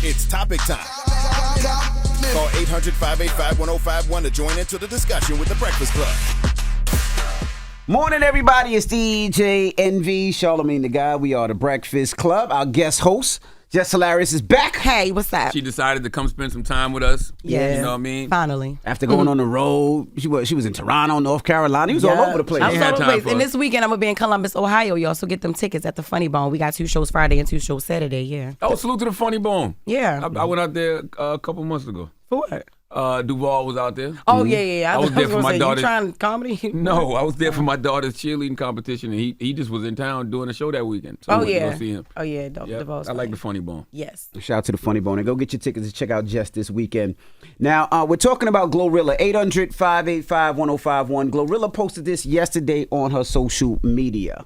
It's topic time. Call 800-585-1051 to join into the discussion with the Breakfast Club. Morning, everybody. It's DJ NV, Charlamagne the Guy. We are the Breakfast Club. Our guest host, Jess Hilarious, is back. Hey, what's up? She decided to come spend some time with us. Yeah. You know what I mean? Finally. After going on the road, she was in Toronto, North Carolina. He was all over the place. I was all over the place. for And us. this weekend, I'm going to be in Columbus, Ohio, y'all. So get them tickets at the Funny Bone. We got 2 shows Friday and 2 shows Saturday, yeah. Oh, salute to the Funny Bone. Yeah. I went out there a couple months ago. For what? Duval was out there. Oh, yeah. I was there for my daughter. You trying comedy? No, I was there for my daughter's cheerleading competition, and he just was in town doing a show that weekend. So Oh, I went to yeah. go see him. Oh, yeah. Yep. Duval's I like funny. the Funny Bone. Yes. Shout out to the Funny Bone. And go get your tickets to check out Jess this weekend. Now, we're talking about Glorilla. 800-585-1051. Glorilla posted this yesterday on her social media.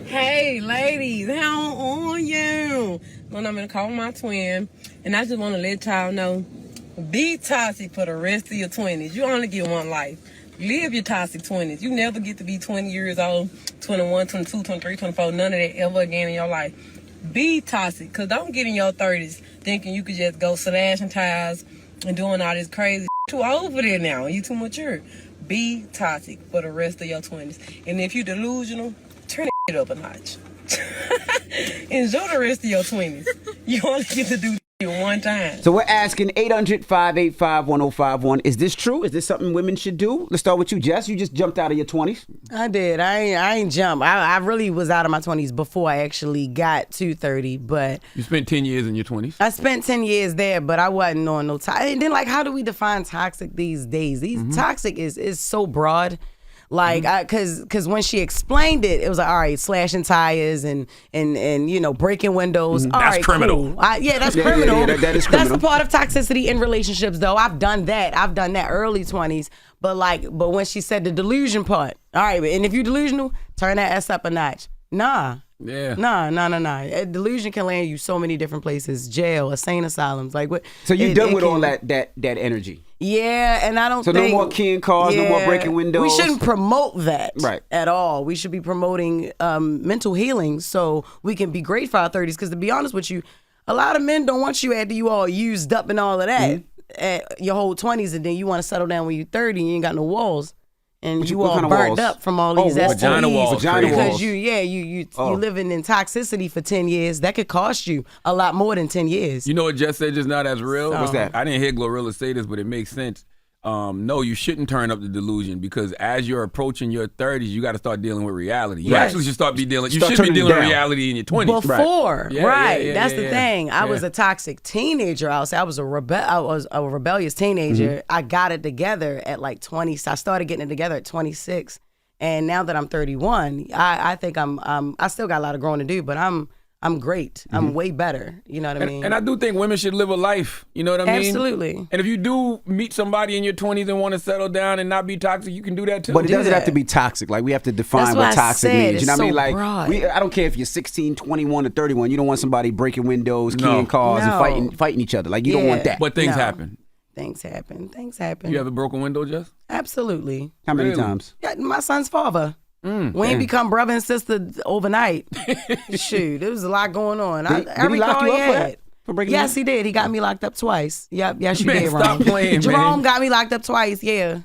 Hey, ladies, how are you? Well, I'm going to call my twin, and I just want to let y'all know, be toxic for the rest of your 20s. You only get one life. Live your toxic 20s. You never get to be 20 years old, 21, 22, 23, 24, none of that ever again in your life. Be toxic, because don't get in your 30s thinking you could just go slashing tires and doing all this crazy Too old for that now. You too mature. Be toxic for the rest of your 20s. And if you delusional, turn it up a notch. Enjoy the rest of your 20s. You only get to do it one time. So we're asking 800-585-1051. Is this true? Is this something women should do? Let's start with you, Jess. You just jumped out of your 20s. I did. I ain't jump. I really was out of my 20s before I actually got to 30. But You spent 10 years in your 20s. I spent 10 years there, but I wasn't on no toxic. And then, like, how do we define toxic these days? Toxic is so broad. Like, cause when she explained it, it was like, all right, slashing tires and you know, breaking windows. All That's right, criminal. cool. Yeah, that's criminal. That is criminal. That's a part of toxicity in relationships, though. I've done that early 20s. But when she said the delusion part, all right, and if you're delusional, turn that ass up a notch. Nah. Yeah. Nah. A delusion can land you so many different places. Jail, insane asylums. Like what? So you're done with all that energy. Yeah, and I don't So think... no more keying cars, no more breaking windows. We shouldn't promote that Right. at all. We should be promoting mental healing so we can be great for our 30s. Because to be honest with you, a lot of men don't want you after you all used up and all of that at your whole 20s, and then you want to settle down when you're 30 and you ain't got no walls. And you what all kind of burnt walls? up from all these STDs. Vagina walls. Because walls. you living in toxicity for 10 years. That could cost you a lot more than 10 years. You know what Jess said just now that's real? What's that? I didn't hear Glorilla say this, but it makes sense. No, you shouldn't turn up the delusion because as you're approaching your 30s, you got to start dealing with reality. You Yes. actually should start dealing Start with turning it down. reality in your 20s. Before, Yeah, right? yeah, That's yeah, the yeah. thing. I was a toxic teenager. I was a rebellious teenager. I got it together at like 20. So I started getting it together at 26, and now that I'm 31, I think I still got a lot of growing to do, but I'm great. I'm way better. You know what I mean? And I do think women should live a life. You know what I mean? Absolutely. And if you do meet somebody in your 20s and want to settle down and not be toxic, you can do that too. But it doesn't have that. to be toxic. Like, we have to define That's what what I toxic said. means. You know It's what I mean? so Like, broad. I don't care if you're 16, 21, or 31. You don't want somebody breaking windows, keying cars, No. and fighting each other. Like, you don't want that. But things No. happen. Things happen. You ever broken window, Jess? Absolutely. How many Really? times? Yeah, my son's father. We ain't become brother and sister overnight. Shoot, there was a lot going on. Did he lock you up for that? For breaking Yes, windows? he did. He got me locked up twice. Yep, yes, you Man, did, stop Ron. playing, Jerome man. got me locked up twice, yeah.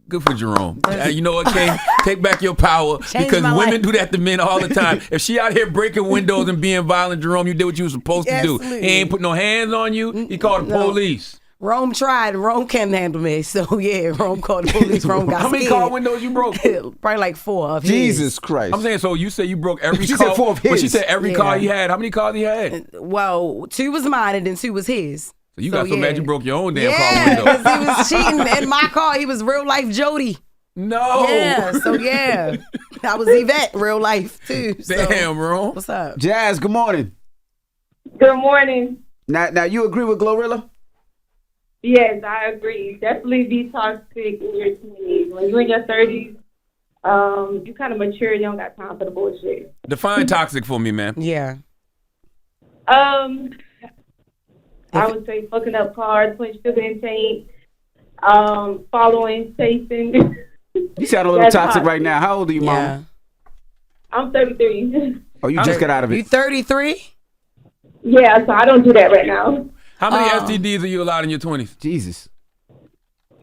Good for Jerome. You know what, Kay? Take back your power because my women life. do that to men all the time. If she out here breaking windows and being violent, Jerome, you did what you were supposed to do. Absolutely. He ain't put no hands on you. He called the No. police. Rome tried. Rome can't handle me. So, yeah, Rome called the police. Rome got How many scared. car windows you broke? Probably like 4 of his. Jesus Christ. I'm saying, so you say you broke every She car. said 4 of But she his. said every car Yeah. he had. How many cars he had? Well, 2 was mine and then 2 was his. So you got so mad you broke your own damn car Yeah, window. because he was cheating in my car. He was real life Jody. No. Yeah, so yeah. I was Yvette, real life, too. So, Damn, bro. what's up? Jazz, good morning. Good morning. Now you agree with Glorilla? Yes, I agree. Definitely be toxic in your 20s. When you're in your 30s, you kind of mature. You don't got time for the bullshit. Define toxic for me, man. Yeah. I would say fucking up cars, putting sugar in tank, following, chasing. You sound a little That's toxic toxic. right now. How old are you, Mom? Yeah. I'm 33. Oh, you just got out of You it. 33? Yeah, so I don't do that right now. How many STDs are you allowed in your 20s? Jesus.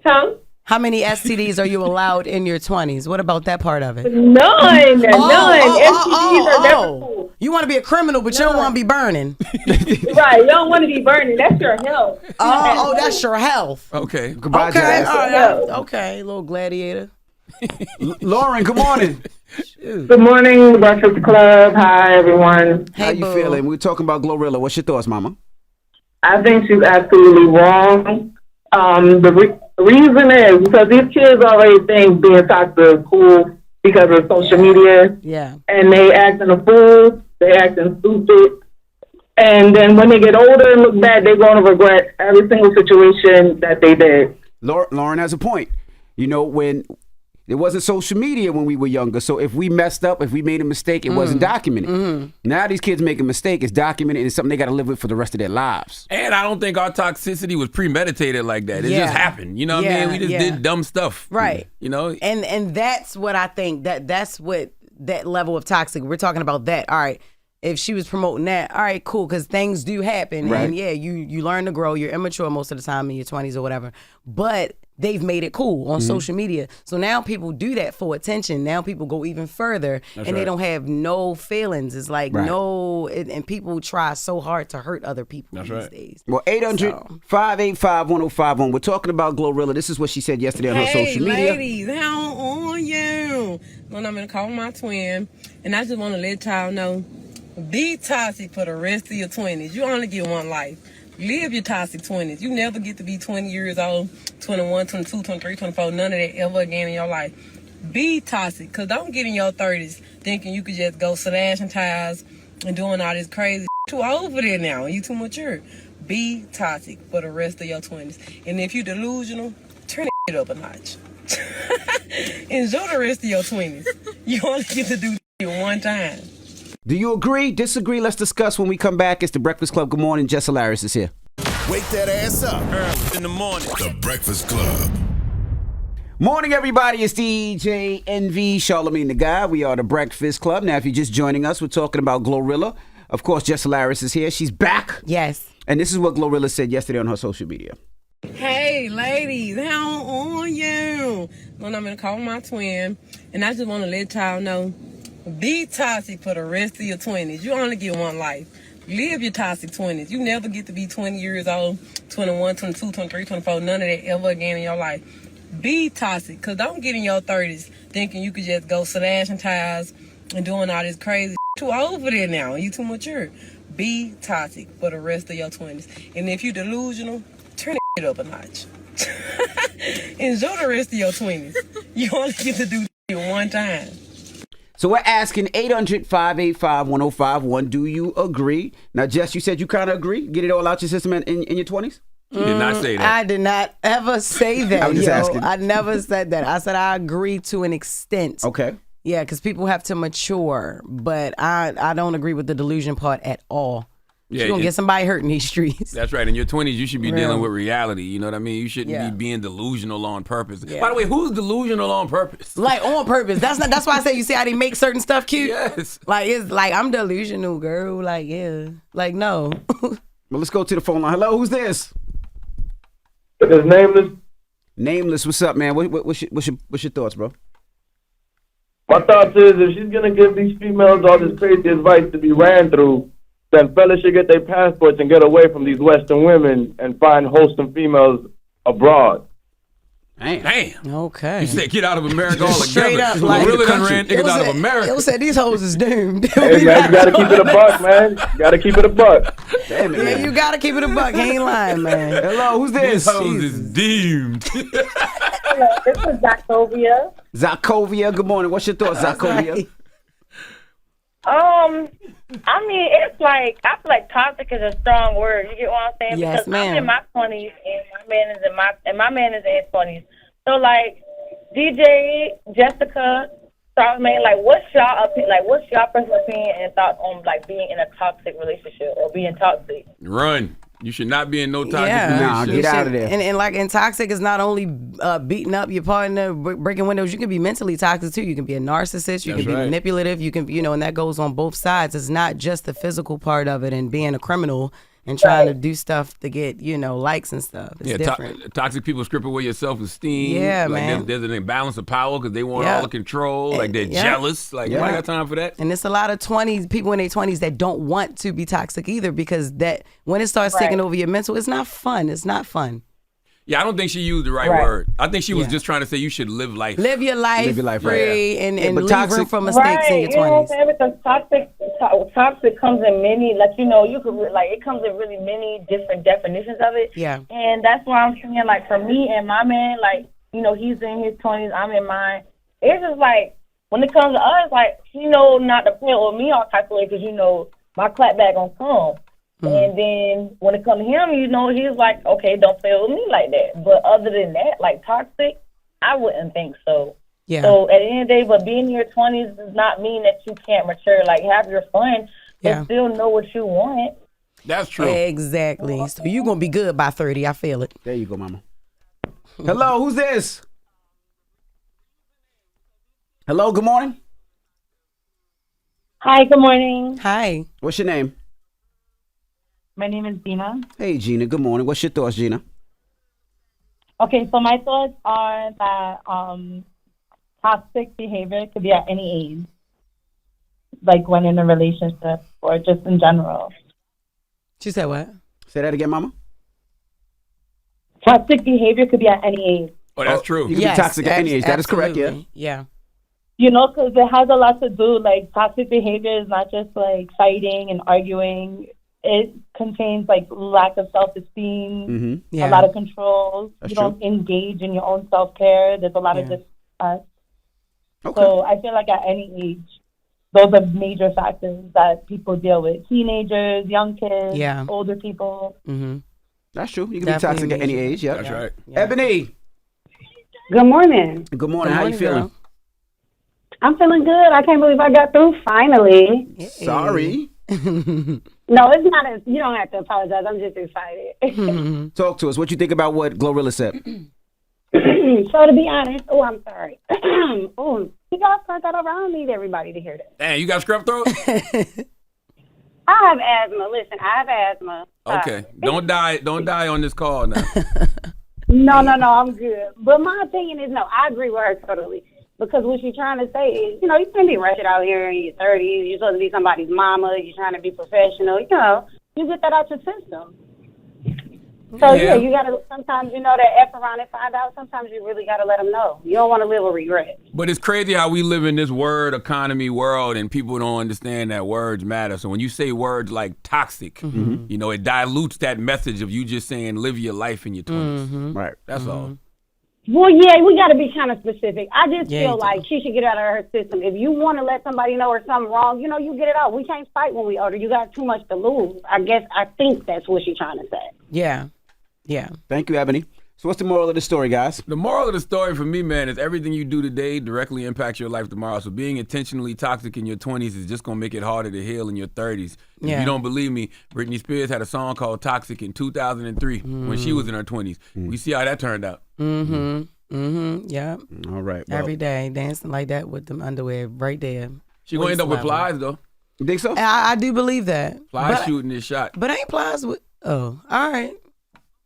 Huh? How many STDs are you allowed in your 20s? What about that part of it? None. STDs are never cool. You want to be a criminal, but you don't want to be burning. Right, you don't want to be burning. That's your health. That's your health. Okay. Goodbye, Okay, Jazz. all right. Okay, little gladiator. Lauren, good morning. Good morning, Breakfast Club. Hi, everyone. How you feeling? We're talking about Glorilla. What's your thoughts, Mama? I think she's absolutely wrong. The reason is because these kids already think being toxic is cool because of social media. Yeah. And they acting a fool. They acting stupid. And then when they get older and look back, they're going to regret every single situation that they did. Lauren has a point. You know, when there wasn't social media when we were younger, so if we messed up, if we made a mistake, it wasn't documented. Now these kids make a mistake, it's documented, and it's something they got to live with for the rest of their lives. And I don't think our toxicity was premeditated like that. It just happened. You know what I mean? We just did dumb stuff. Right. You know? And that's what I think, that's what that level of toxic, we're talking about that. All right. If she was promoting that, all right, cool, because things do happen. Right. And yeah, you learn to grow. You're immature most of the time in your 20s or whatever. But they've made it cool on social media. So now people do that for attention. Now people go even further they don't have no feelings. It's like and people try so hard to hurt other people these days. Well, 800-585-1051. We're talking about Glorilla. This is what she said yesterday on her social media. Hey, ladies, how are you? Well, I'm going to call my twin, and I just want to let y'all know, be toxic for the rest of your 20s. You only get one life. Live your toxic 20s. You never get to be 20 years old, 21, 22, 23, 24, none of that ever again in your life. Be toxic, because don't get in your 30s thinking you could just go slashing tires and doing all this crazy. Too old for that now. You too mature. Be toxic for the rest of your 20s. And if you delusional, turn it up a notch. Enjoy the rest of your 20s. You only get to do it one time. Do you agree? Disagree? Let's discuss when we come back. It's the Breakfast Club. Good morning. Jess Hilarious is here. Wake that ass up. In the morning. The Breakfast Club. Morning, everybody. It's DJ NV, Charlamagne the Guy. We are the Breakfast Club. Now, if you're just joining us, we're talking about Glorilla. Of course, Jess Hilarious is here. She's back. Yes. And this is what Glorilla said yesterday on her social media. Hey, ladies, how are you? Well, I'm going to call my twin, and I just want to let y'all know, be toxic for the rest of your 20s. You only get one life. Live your toxic 20s. You never get to be 20 years old, 21, 22, 23, 24, none of that ever again in your life. Be toxic, because don't get in your 30s thinking you could just go slashing tires and doing all this crazy. Too old for that now. You too mature. Be toxic for the rest of your 20s. And if you delusional, turn it up a notch. Enjoy the rest of your 20s. You only get to do it one time. So we're asking 800-585-1051. Do you agree? Now, Jess, you said you kind of agree? Get it all out your system in your 20s? You did not say that. I did not ever say that. I was just asking. I never said that. I said I agree to an extent. Okay. Yeah, because people have to mature, but I don't agree with the delusion part at all. Yeah, You're going to get somebody hurt in these streets. That's right. In your 20s, you should be Real. dealing with reality. You know what I mean? You shouldn't be being delusional on purpose. By the way, who's delusional on purpose? Like, on purpose. That's why I say, you see how they make certain stuff cute? Yes. Like, it's like, I'm delusional, girl. Like, yeah. Like, no. Well, let's go to the phone line. Hello, who's this? It's nameless. Nameless. What's up, man? What's your thoughts, bro? My thoughts is if she's going to give these females all this crazy advice to be ran through, then fellas should get their passports and get away from these Western women and find wholesome females abroad. Damn. Okay. You said get out of America altogether. Straight up, like, really done ran niggas out of America. It said these hoes is doomed. Hey, man, you got to keep it a buck, man. You got to keep it a buck. Damn it, Yeah, man. you gotta keep it a buck. He ain't lying, man. Hello, who's this? These hoes is deemed. Hello, this is Zachovia. Zachovia, good morning. What's your thoughts, Zachovia? I mean, it's like, I feel like toxic is a strong word. You get what I'm saying? Yes, because ma'am. I'm in my 20s and my man is in his 20s. So like, DJ, Jessica, Charlamagne, like, what's y'all personal opinion and thoughts on like being in a toxic relationship or being toxic? Run. You should not be in no toxic Yeah. relationship. Nah, get out of there. And like, and toxic is not only beating up your partner, breaking windows. You can be mentally toxic too. You can be a narcissist. You That's can be right. manipulative. You can, and that goes on both sides. It's not just the physical part of it and being a criminal and trying to do stuff to get, likes and stuff. It's different. Toxic people strip away your self-esteem. Yeah, like man. There's an imbalance of power because they want all the control. Like they're jealous. Like, I got time for that. And it's a lot of people in their 20s that don't want to be toxic either, because that when it starts taking over your mental, it's not fun. It's not fun. Yeah, I don't think she used the right word. I think she was just trying to say you should live life. Live your life, free and leave toxic, room for mistakes in your 20s. Because toxic comes in many, you could, it comes in really many different definitions of it. Yeah. And that's why I'm saying, for me and my man, he's in his 20s, I'm in mine. It's just when it comes to us, he know not to play with me all type of way, because, my clapback gonna come. And then when it comes to him, he's like, okay, don't play with me like that. But other than that, toxic, I wouldn't think so. Yeah. So at the end of the day, but being in your 20s does not mean that you can't mature. Have your fun, but still know what you want. That's true. Exactly. So you're going to be good by 30. I feel it. There you go, mama. Hello, who's this? Hello, good morning. Hi, good morning. Hi. What's your name? My name is Dina. Hey, Gina, good morning. What's your thoughts, Gina? Okay, so my thoughts are that toxic behavior could be at any age, when in a relationship or just in general. She said what? Say that again, mama. Toxic behavior could be at any age. Oh, that's true. You can be toxic at any age. That is correct, yeah. Yeah. Because it has a lot to do, toxic behavior is not just, fighting and arguing. It contains, lack of self-esteem, a lot of control. That's you don't true. engage in your own self-care. There's a lot of distrust. Okay. So I feel like at any age, those are major factors that people deal with. Teenagers, young kids, older people. Mm-hmm. That's true. You can Definitely be toxic at any age, yeah. That's right. Yeah. Ebony. Good morning. Good morning. How you feeling? I'm feeling good. I can't believe I got through finally. Sorry. No, it's not. You don't have to apologize. I'm just excited. Talk to us. What you think about what Glorilla said? So to be honest, I'm sorry. You guys turned that over. I don't need everybody to hear that. Damn, you got scruff throat? I have asthma. Listen, I have asthma. Okay. Don't die on this call now. No, I'm good. But my opinion is no. I agree with her totally. Because what she's trying to say is, you can't be rushing out here in your 30s. You're supposed to be somebody's mama. You're trying to be professional. You get that out your system. So, you got to, sometimes, that F around and find out. Sometimes you really got to let them know. You don't want to live with regret. But it's crazy how we live in this word economy world and people don't understand that words matter. So when you say words like toxic, it dilutes that message of you just saying live your life in your 20s. Right. That's all. Well, yeah, we got to be kind of specific. I just feel like she should get out of her system. If you want to let somebody know or something wrong, you get it out. We can't fight when we older. You got too much to lose. I think that's what she's trying to say. Yeah. Yeah. Thank you, Ebony. So what's the moral of the story, guys? The moral of the story for me, man, is everything you do today directly impacts your life tomorrow. So being intentionally toxic in your 20s is just going to make it harder to heal in your 30s. If you don't believe me, Britney Spears had a song called Toxic in 2003 when she was in her 20s. We see how that turned out. Yeah. All right. Well, Every day dancing like that with them underwear right there. She going to end up with Plies, though. you think so? I do believe that. Plies shooting this shot. But ain't Plies with... Oh, all right.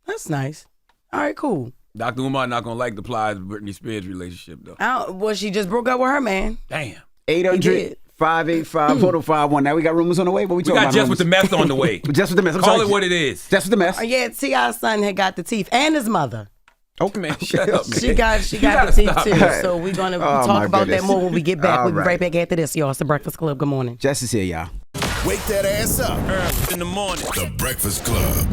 That's nice. All right, cool. Dr. Umar not going to like the Plies Britney Spears relationship, though. Well, she just broke up with her man. Damn. 800-585-4051. Now we got rumors on the way. What we talking about? Just with the mess on the way. Just with the mess. I'm Call sorry. it what it is. Just with the mess. Yeah, T.I.'s son had got the teeth and his mother. Okay, Man, shut up, man. She got the gotta teeth stop too. that. So we're gonna Oh, talk my about goodness. that more when we get back. All We'll be right. right back after this, y'all. It's the Breakfast Club. Good morning. Jess is here, y'all. Wake that ass up. In the morning. The Breakfast Club.